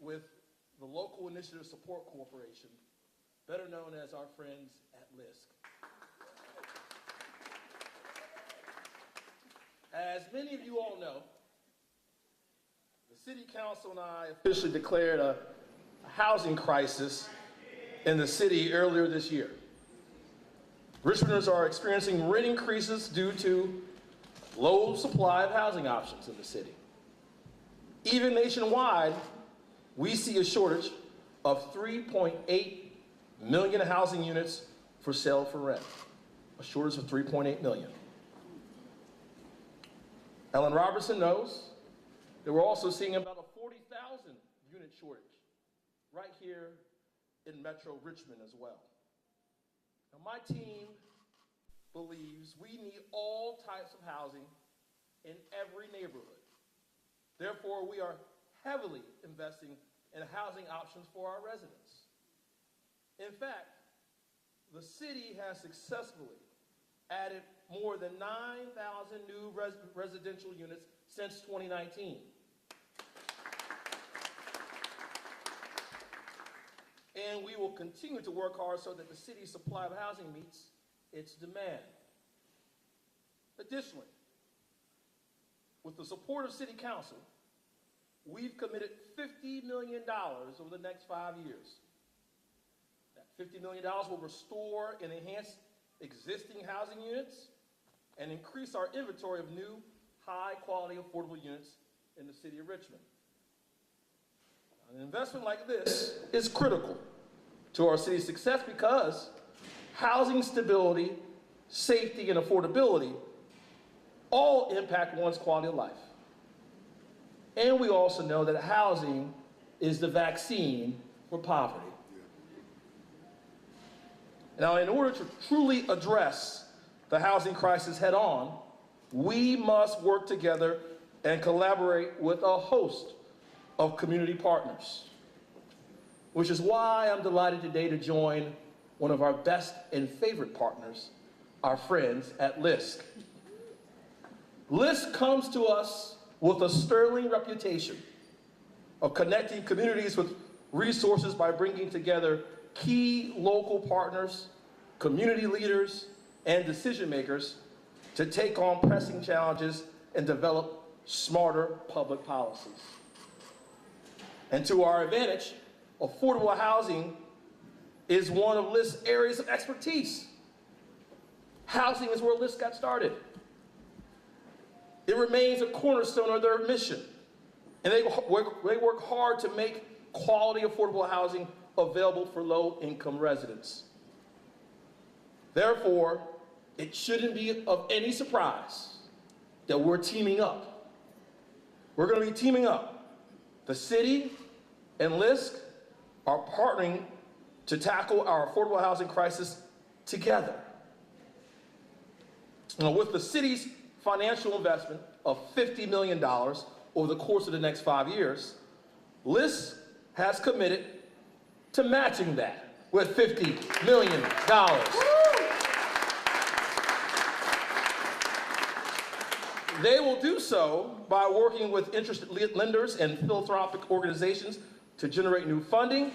with the Local Initiative Support Corporation, better known as our friends at LISC. As many of you all know, the City Council and I officially declared a housing crisis in the city earlier this year. Richmonders are experiencing rent increases due to low supply of housing options in the city. Even nationwide, we see a shortage of 3.8 million housing units for sale for rent. A shortage of 3.8 million. Ellen Robertson knows that we're also seeing about a 40,000 unit shortage right here in Metro Richmond as well. Now, my team believes we need all types of housing in every neighborhood. Therefore, we are heavily investing in housing options for our residents. In fact, the city has successfully added more than 9,000 new residential units since 2019. And we will continue to work hard so that the city's supply of housing meets its demand. Additionally, with the support of City Council, we've committed $50 million over the next 5 years. That $50 million will restore and enhance existing housing units and increase our inventory of new, high-quality, affordable units in the city of Richmond. An investment like this is critical to our city's success because housing stability, safety, and affordability all impact one's quality of life. And we also know that housing is the vaccine for poverty. Now, in order to truly address the housing crisis head on, we must work together and collaborate with a host of community partners, which is why I'm delighted today to join one of our best and favorite partners, our friends at LISC. LISC comes to us with a sterling reputation of connecting communities with resources by bringing together key local partners, community leaders, and decision makers to take on pressing challenges and develop smarter public policies. And to our advantage, affordable housing is one of LISC's areas of expertise. Housing is where LISC got started. It remains a cornerstone of their mission, and they work hard to make quality, affordable housing available for low-income residents. Therefore, it shouldn't be of any surprise that we're teaming up. We're going to be teaming up. The city and LISC are partnering to tackle our affordable housing crisis together. Now, with the city's financial investment of $50 million over the course of the next 5 years, LISC has committed to matching that with $50 million. They will do so by working with interested lenders and philanthropic organizations to generate new funding,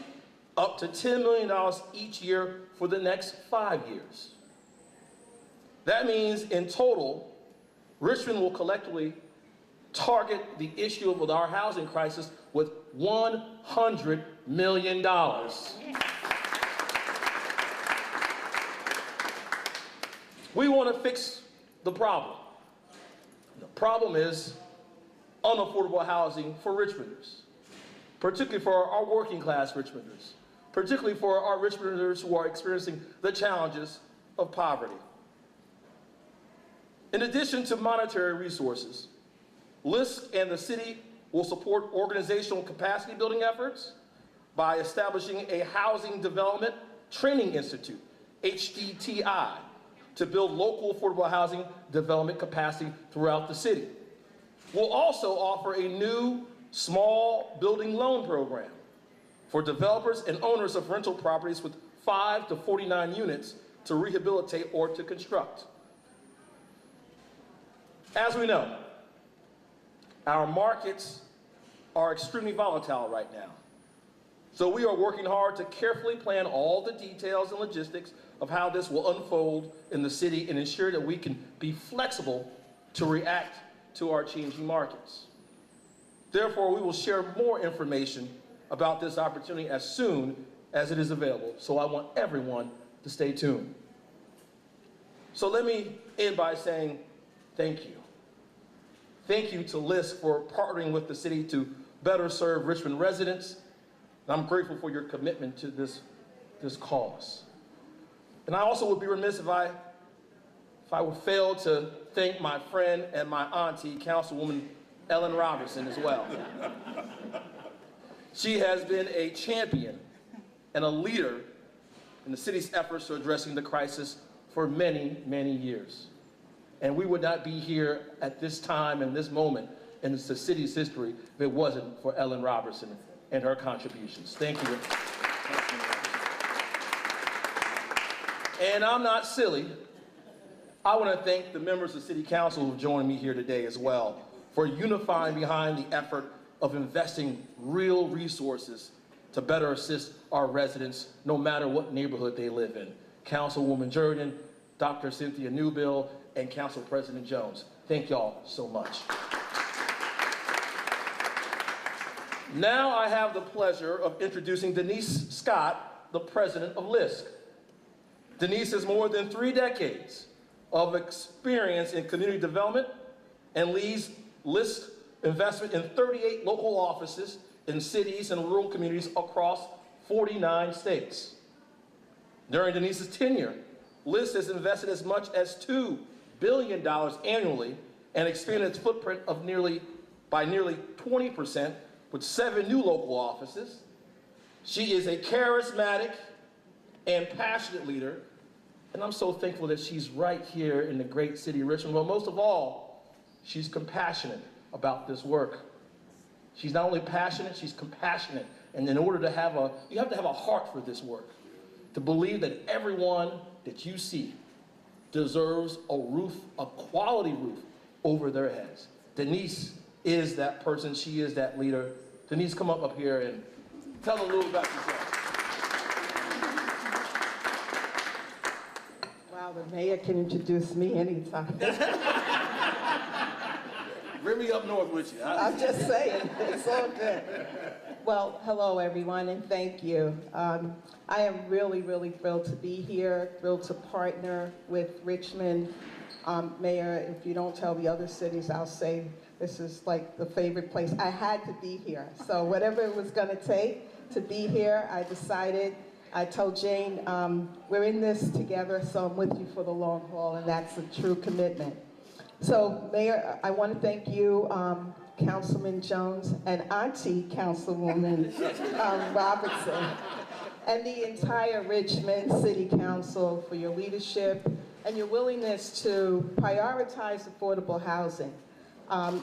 up to $10 million each year for the next 5 years. That means in total, Richmond will collectively target the issue of our housing crisis with $100 million. We want to fix the problem. The problem is unaffordable housing for Richmonders, particularly for our working class Richmonders, particularly for our Richmonders who are experiencing the challenges of poverty. In addition to monetary resources, LISC and the city will support organizational capacity building efforts by establishing a Housing Development Training Institute, HDTI, to build local affordable housing development capacity throughout the city. We'll also offer a new small building loan program for developers and owners of rental properties with 5 to 49 units to rehabilitate or to construct. As we know, our markets are extremely volatile right now. So we are working hard to carefully plan all the details and logistics of how this will unfold in the city and ensure that we can be flexible to react to our changing markets. Therefore, we will share more information about this opportunity as soon as it is available. So I want everyone to stay tuned. So let me end by saying thank you. Thank you to LISC for partnering with the city to better serve Richmond residents. And I'm grateful for your commitment to this cause. And I also would be remiss if I would fail to thank my friend and my auntie, Councilwoman Ellen Robertson, as well. She has been a champion and a leader in the city's efforts to addressing the crisis for many, many years. And we would not be here at this time and this moment in the city's history if it wasn't for Ellen Robertson and her contributions. Thank you. And I'm not silly. I want to thank the members of City Council who have joined me here today as well for unifying behind the effort of investing real resources to better assist our residents no matter what neighborhood they live in. Councilwoman Jordan, Dr. Cynthia Newbill, and Council President Jones. Thank y'all so much. Now I have the pleasure of introducing Denise Scott, the president of LISC. Denise has more than 3 decades of experience in community development and leads LISC investment in 38 local offices in cities and rural communities across 49 states. During Denise's tenure, LISC has invested as much as $2 billion annually and expanded its footprint by nearly 20% with 7 new local offices. She is a charismatic and passionate leader, and I'm so thankful that she's right here in the great city of Richmond. But most of all, she's compassionate about this work. She's not only passionate, she's compassionate. And in order to you have to have a heart for this work, to believe that everyone that you see deserves a roof, a quality roof over their heads. Denise is that person, she is that leader. Denise, come up here and tell a little about yourself. Wow, the mayor can introduce me anytime. Bring me up north with you. I'm just saying, it's all good. Well, hello everyone, and thank you. I am really, really thrilled to be here, thrilled to partner with Richmond. Mayor, if you don't tell the other cities, I'll say this is like the favorite place. I had to be here. So whatever it was gonna take to be here, I decided. I told Jane, we're in this together, so I'm with you for the long haul, and that's a true commitment. So, Mayor, I want to thank you, Councilman Jones, and Auntie Councilwoman Robertson, and the entire Richmond City Council for your leadership and your willingness to prioritize affordable housing.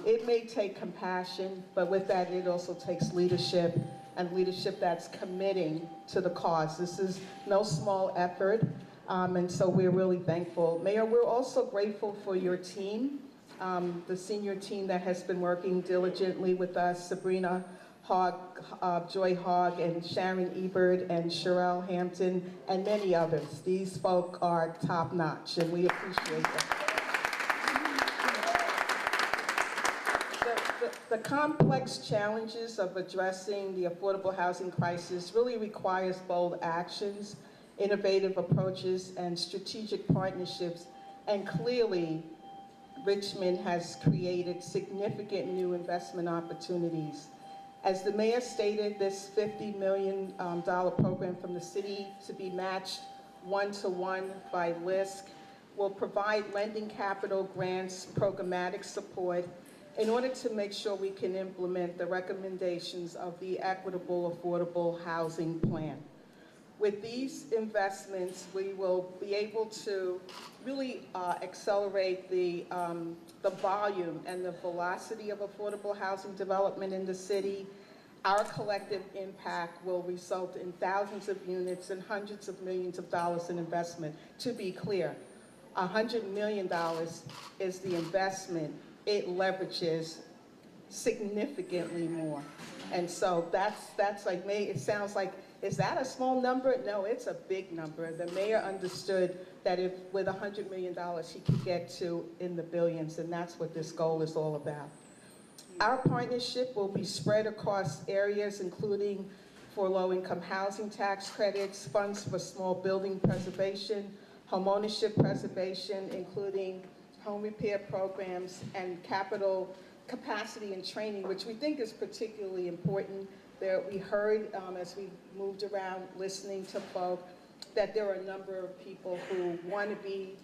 It may take compassion, but with that, it also takes leadership, and leadership that's committing to the cause. This is no small effort. And so we're really thankful. Mayor, we're also grateful for your team, the senior team that has been working diligently with us, Sabrina Hogg, Joy Hogg, and Sharon Ebert, and Sherelle Hampton, and many others. These folk are top-notch, and we appreciate them. The complex challenges of addressing the affordable housing crisis really requires bold actions, innovative approaches, and strategic partnerships, and clearly Richmond has created significant new investment opportunities. As the mayor stated, this $50 million program from the city to be matched 1-to-1 by LISC will provide lending capital, grants, programmatic support in order to make sure we can implement the recommendations of the Equitable Affordable Housing Plan. With these investments, we will be able to really accelerate the volume and the velocity of affordable housing development in the city. Our collective impact will result in thousands of units and hundreds of millions of dollars in investment. To be clear, $100 million is the investment. It leverages significantly more. And so that's like, it sounds like, is that a small number? No, it's a big number. The mayor understood that if with $100 million, he could get to in the billions, and that's what this goal is all about. Our partnership will be spread across areas, including for low-income housing tax credits, funds for small building preservation, home ownership preservation, including home repair programs, and capital capacity and training, which we think is particularly important. We heard as we moved around listening to folk that there are a number of people who want to be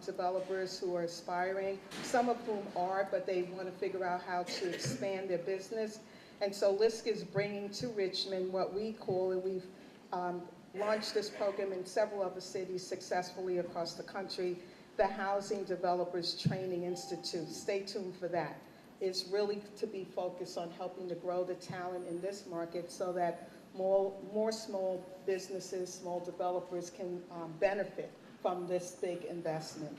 developers who are aspiring, some of whom are, but they want to figure out how to expand their business. And so LISC is bringing to Richmond what we call, and we've launched this program in several other cities successfully across the country, the Housing Developers Training Institute. Stay tuned for that. It's really to be focused on helping to grow the talent in this market so that more small businesses, small developers can benefit from this big investment.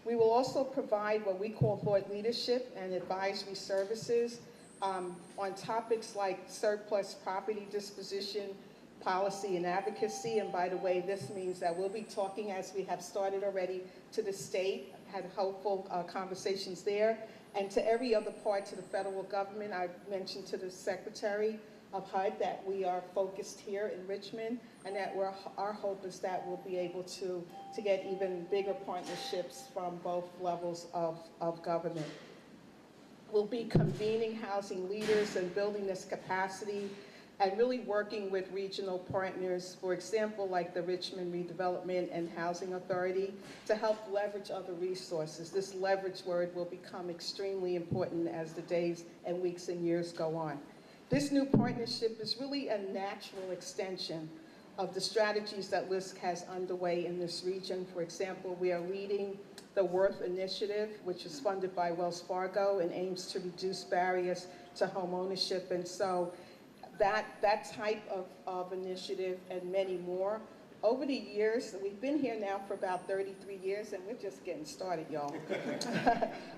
We will also provide what we call thought leadership and advisory services on topics like surplus property disposition, policy and advocacy. And by the way, this means that we'll be talking, as we have started already, to the state, had hopeful conversations there, and to every other part, to the federal government. I mentioned to the Secretary of HUD that we are focused here in Richmond, and that our hope is that we'll be able to get even bigger partnerships from both levels of government. We'll be convening housing leaders and building this capacity and really working with regional partners, for example, like the Richmond Redevelopment and Housing Authority, to help leverage other resources. This leverage word will become extremely important as the days and weeks and years go on. This new partnership is really a natural extension of the strategies that LISC has underway in this region. For example, we are leading the Worth Initiative, which is funded by Wells Fargo and aims to reduce barriers to home ownership. And so that type of initiative and many more, over the years, we've been here now for about 33 years, and we're just getting started, y'all.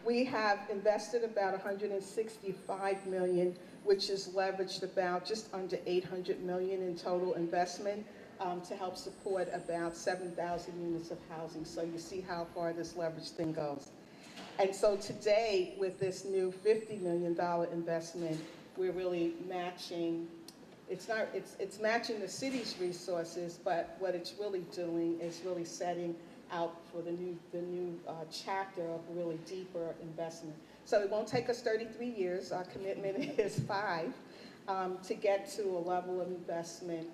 We have invested about $165 million, which is leveraged about just under $800 million in total investment to help support about 7,000 units of housing. So you see how far this leverage thing goes. And so today, with this new $50 million investment, we're really matching. It's matching the city's resources, but what it's really doing is really setting out for the new chapter of really deeper investment. So it won't take us 33 years. Our commitment is 5 to get to a level of investment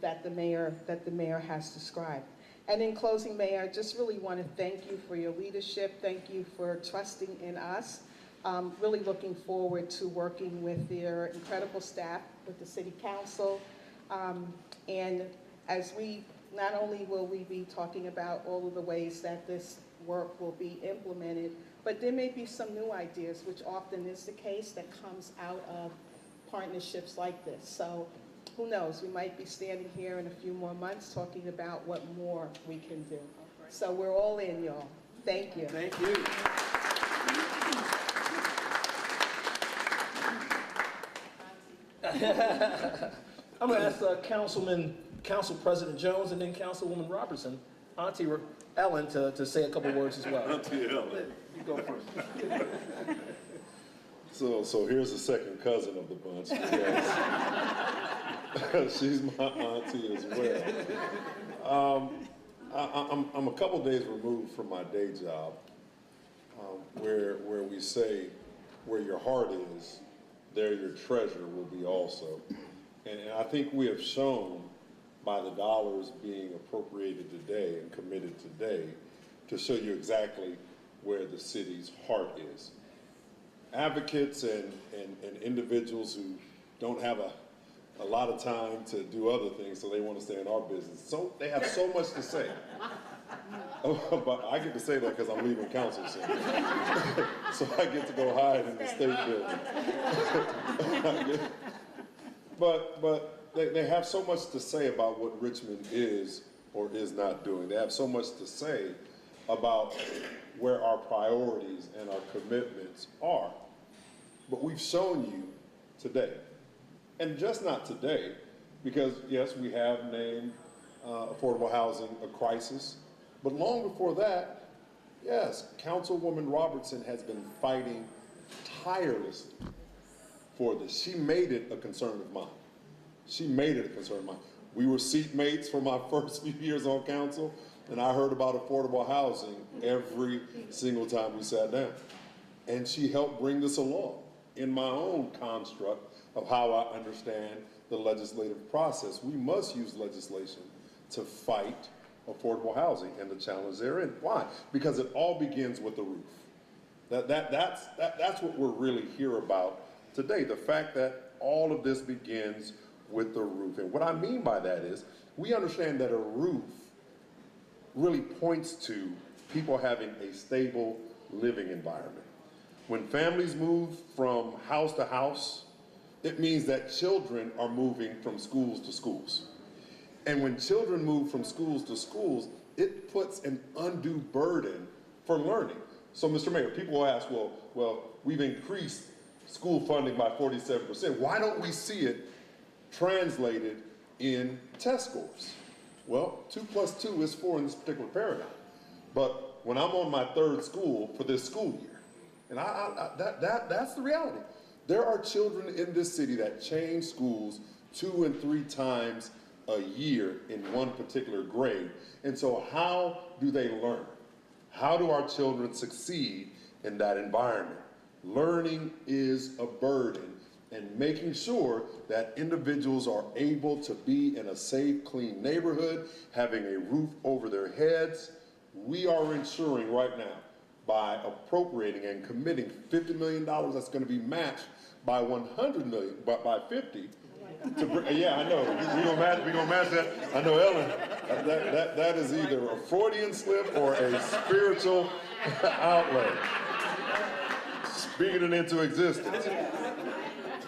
that the mayor has described. And in closing, Mayor, I just really want to thank you for your leadership. Thank you for trusting in us. Really looking forward to working with your incredible staff, with the City Council. And as not only will we be talking about all of the ways that this work will be implemented, but there may be some new ideas, which often is the case, that comes out of partnerships like this. So who knows, we might be standing here in a few more months talking about what more we can do. So we're all in, y'all. Thank you. Thank you. I'm going to ask Council President Jones and then Councilwoman Robertson, Auntie Ellen, to say a couple words as well. Auntie Ellen. You go first. So here's the second cousin of the bunch. Because she's my auntie as well. I'm a couple days removed from my day job, where we say, where your heart is, there your treasure will be also. And I think we have shown by the dollars being appropriated today and committed today to show you exactly where the city's heart is. Advocates and individuals who don't have a lot of time to do other things, so they want to stay in our business. So they have so much to say. But I get to say that because I'm leaving council soon. So I get to go hide in the state building. But they have so much to say about what Richmond is or is not doing. They have so much to say about where our priorities and our commitments are. but we've shown you today. And just not today, because yes, we have named affordable housing a crisis, but long before that, yes, Councilwoman Robertson has been fighting tirelessly for this. She made it a concern of mine. She made it a concern of mine. We were seatmates for my first few years on council, and I heard about affordable housing every single time we sat down. And she helped bring this along in my own construct of how I understand the legislative process. We must use legislation to fight affordable housing and the challenge therein. Why? Because it all begins with the roof. That's what we're really here about today, the fact that all of this begins with the roof. And what I mean by that is, we understand that a roof really points to people having a stable living environment. When families move from house to house, it means that children are moving from schools to schools. And when children move from schools to schools, it puts an undue burden for learning. So, Mr. Mayor, people will ask, well, we've increased school funding by 47%. Why don't we see it translated in test scores? Well, 2 + 2 is 4 in this particular paradigm. But when I'm on my third school for this school year, and that's the reality. There are children in this city that change schools 2 and 3 times a year in one particular grade. And so how do they learn? How do our children succeed in that environment? Learning is a burden, and making sure that individuals are able to be in a safe, clean neighborhood, having a roof over their heads, we are ensuring right now by appropriating and committing $50 million that's going to be matched by 100 million, but by 50. Yeah, I know. We're gonna match that. I know, Ellen. That is either a Freudian slip or a spiritual outlay. Speaking it into existence.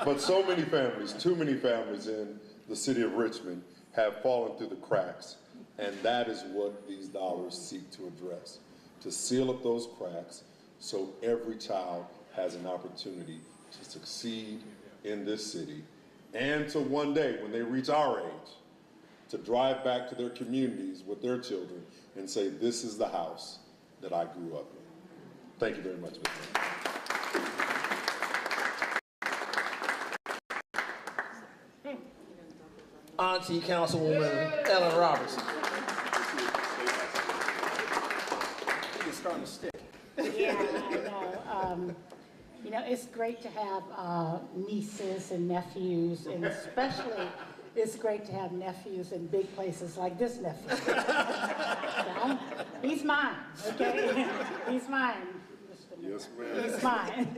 But so many families, too many families in the city of Richmond have fallen through the cracks, and that is what these dollars seek to address, to seal up those cracks so every child has an opportunity to succeed in this city, and to one day, when they reach our age, to drive back to their communities with their children and say, this is the house that I grew up in. Thank you very much, Mr. Mayor. Auntie Councilwoman Ellen Robertson. It's starting to stick. Yeah, I know. You know, it's great to have nieces and nephews, and especially it's great to have nephews in big places like this nephew. You know? He's mine, okay? He's mine, Mr. Mayor. Yes, ma'am. He's mine.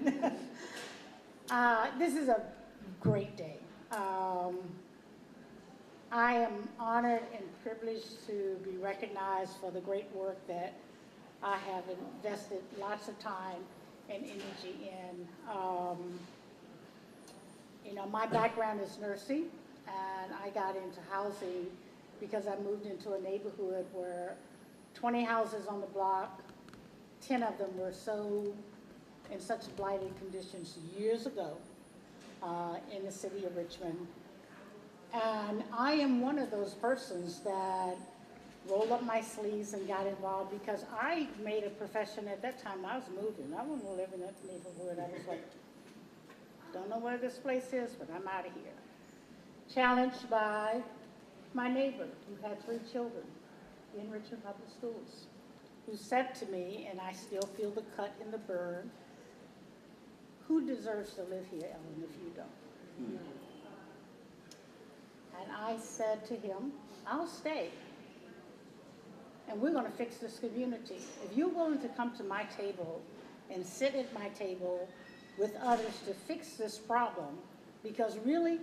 This is a great day. I am honored and privileged to be recognized for the great work that I have invested lots of time and energy in. You know, my background is nursing, and I got into housing because I moved into a neighborhood where 20 houses on the block, 10 of them were in such blighted conditions years ago in the city of Richmond. And I am one of those persons that rolled up my sleeves and got involved because I made a profession at that time. I was moving. I wanted to live in that neighborhood. I was like, don't know where this place is, but I'm out of here. Challenged by my neighbor who had 3 children in Richmond Public Schools, who said to me, and I still feel the cut and the burn, who deserves to live here, Ellen, if you don't? And I said to him, I'll stay. And we're going to fix this community. If you're willing to come to my table and sit at my table with others to fix this problem, because really,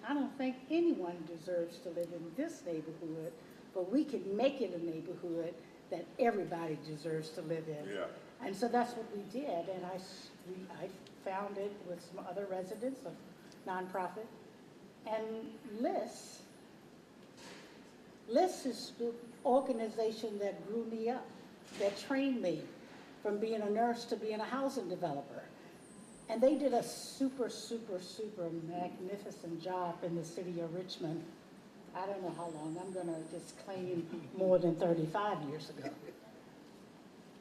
I don't think anyone deserves to live in this neighborhood, but we can make it a neighborhood that everybody deserves to live in. Yeah. And so that's what we did, and I founded with some other residents, a nonprofit, and LIS is the organization that grew me up, that trained me from being a nurse to being a housing developer. And they did a super, super, super magnificent job in the city of Richmond. I don't know how long, I'm gonna just claim more than 35 years ago.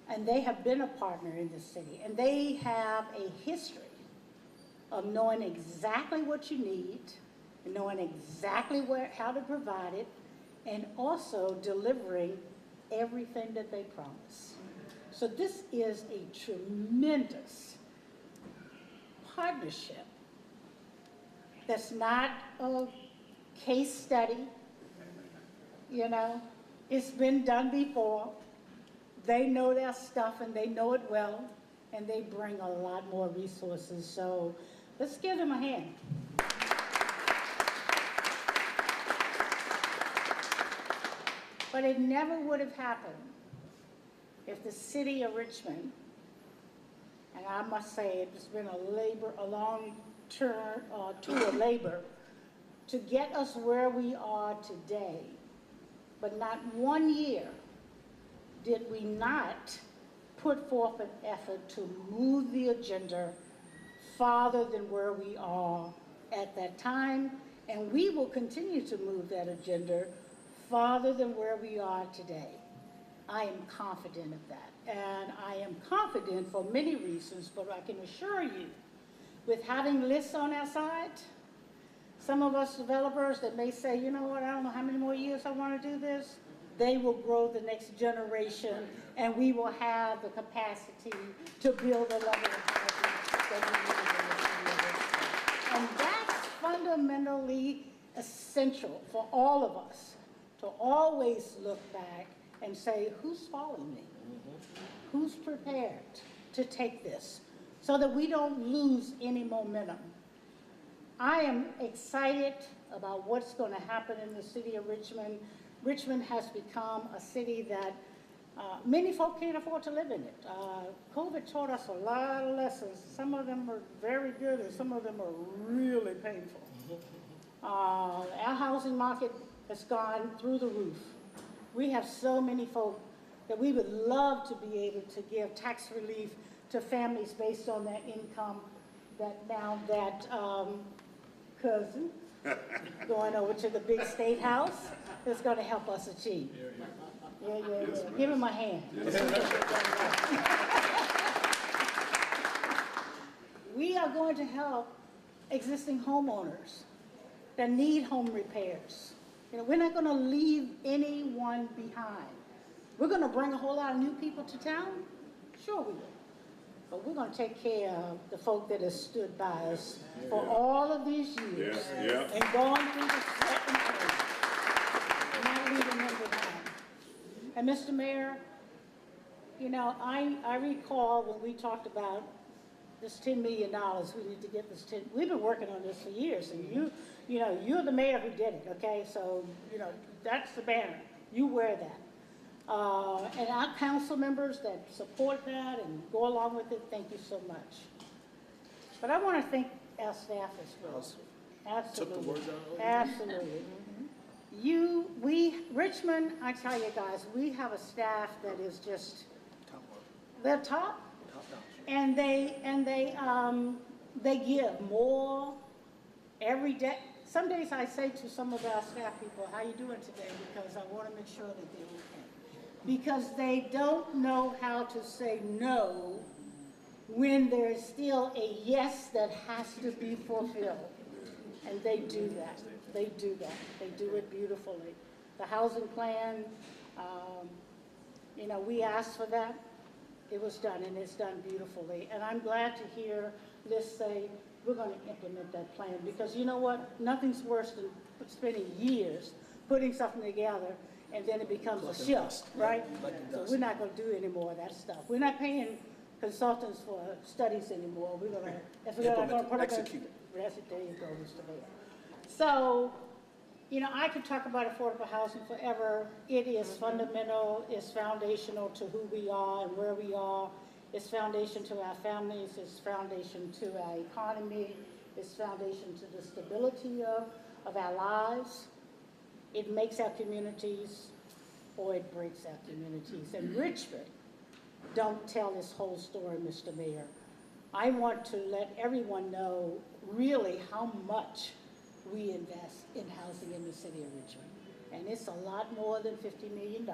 And they have been a partner in the city, and they have a history of knowing exactly what you need, and knowing exactly how to provide it, and also delivering everything that they promise. So this is a tremendous partnership that's not a case study, you know. It's been done before. They know their stuff and they know it well, and they bring a lot more resources. So let's give them a hand. But it never would have happened if the city of Richmond, and I must say it's been a long tour of labor to get us where we are today. But not 1 year did we not put forth an effort to move the agenda farther than where we are at that time, and we will continue to move that agenda farther than where we are today. I am confident of that, and I am confident for many reasons, but I can assure you, with having lists on our side, some of us developers that may say, you know what, I don't know how many more years I want to do this, they will grow the next generation, and we will have the capacity to build a level of housing that we need in this community. And that's fundamentally essential for all of us, to always look back and say, who's following me? Who's prepared to take this so that we don't lose any momentum? I am excited about what's going to happen in the city of Richmond. Richmond has become a city that many folk can't afford to live in it. COVID taught us a lot of lessons. Some of them are very good and some of them are really painful. Our housing market has gone through the roof. We have so many folk that we would love to be able to give tax relief to families based on their income, that now that cousin going over to the big state house is going to help us achieve. Yeah. Give him a hand. We are going to help existing homeowners that need home repairs. You know, we're not going to leave anyone behind. We're going to bring a whole lot of new people to town. Sure we will. But we're going to take care of the folk that have stood by us for all of these years and gone through the sweat and pain. We're not leaving them behind. And Mr. Mayor, you know, I recall when we talked about this $10 million, we need to get this we've been working on this for years, and you know, you're the mayor who did it, okay? So, you know, that's the banner. You wear that. And our council members that support that and go along with it, thank you so much. But I want to thank our staff as well. Absolutely. Took the words out. Absolutely. Richmond, I tell you guys, we have a staff that is just, they're top. And they give more every day. Some days I say to some of our staff people, how you doing today? Because I want to make sure that they're okay. Because they don't know how to say no when there's still a yes that has to be fulfilled. And they do that. They do that. They do it beautifully. The housing plan, you know, we asked for that. It was done, and it's done beautifully. And I'm glad to hear Liz say, we're going to implement that plan, because you know what? Nothing's worse than spending years putting something together and then it becomes a shift, right? So we're not going to do any more of that stuff. We're not paying consultants for studies anymore. We're going to, if we're going to execute. There you go, Mr. Mayor. So, you know, I could talk about affordable housing forever. It is fundamental, it's foundational to who we are and where we are. It's foundation to our families, it's foundation to our economy, it's foundation to the stability of our lives. It makes our communities, or it breaks our communities. And Richmond don't tell this whole story, Mr. Mayor. I want to let everyone know really how much we invest in housing in the city of Richmond. And it's a lot more than $50 million.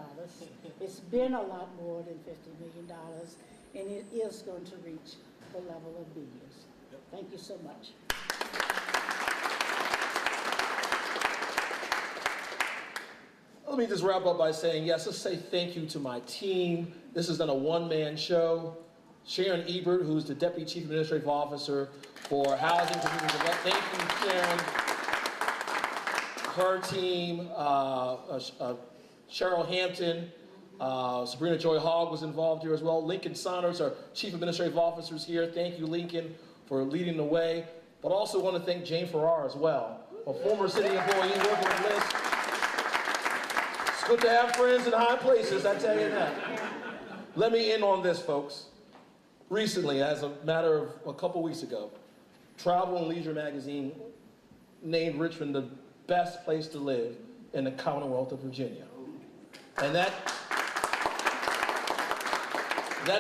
It's been a lot more than $50 million, and it is going to reach the level of billions. Thank you so much. Let me just wrap up by saying, yes, let's say thank you to my team. This has been a one-man show. Sharon Ebert, who's the Deputy Chief Administrative Officer for Housing Community Development. Thank you, Sharon. Her team, Cheryl Hampton, Sabrina Joy Hogg was involved here as well. Lincoln Saunders, our Chief Administrative Officer, is here. Thank you, Lincoln, for leading the way. But also want to thank Jane Farrar as well, a former city employee working with Liz. It's good to have friends in high places, I tell you that. Let me end on this, folks. Recently, as a matter of a couple weeks ago, Travel and Leisure magazine named Richmond the best place to live in the Commonwealth of Virginia. And that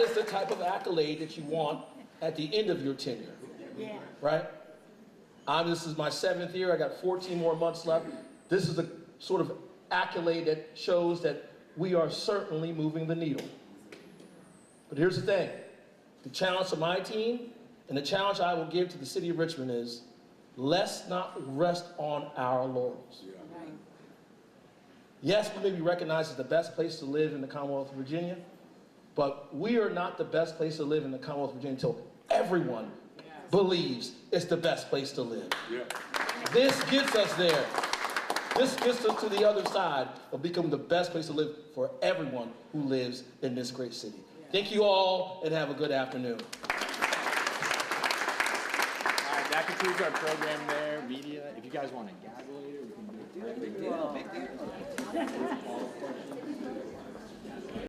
is the type of accolade that you want at the end of your tenure, right? This is my 7th year. I got 14 more months left. This is the sort of accolade that shows that we are certainly moving the needle. But here's the thing. The challenge to my team and the challenge I will give to the city of Richmond is, let's not rest on our laurels. Yes, we may be recognized as the best place to live in the Commonwealth of Virginia, but we are not the best place to live in the Commonwealth of Virginia until everyone believes it's the best place to live. This gets us there. This gets us to the other side of becoming the best place to live for everyone who lives in this great city. Thank you all, and have a good afternoon. All right, that concludes our program there, media. If you guys want to gavel later, we can do it. Big deal.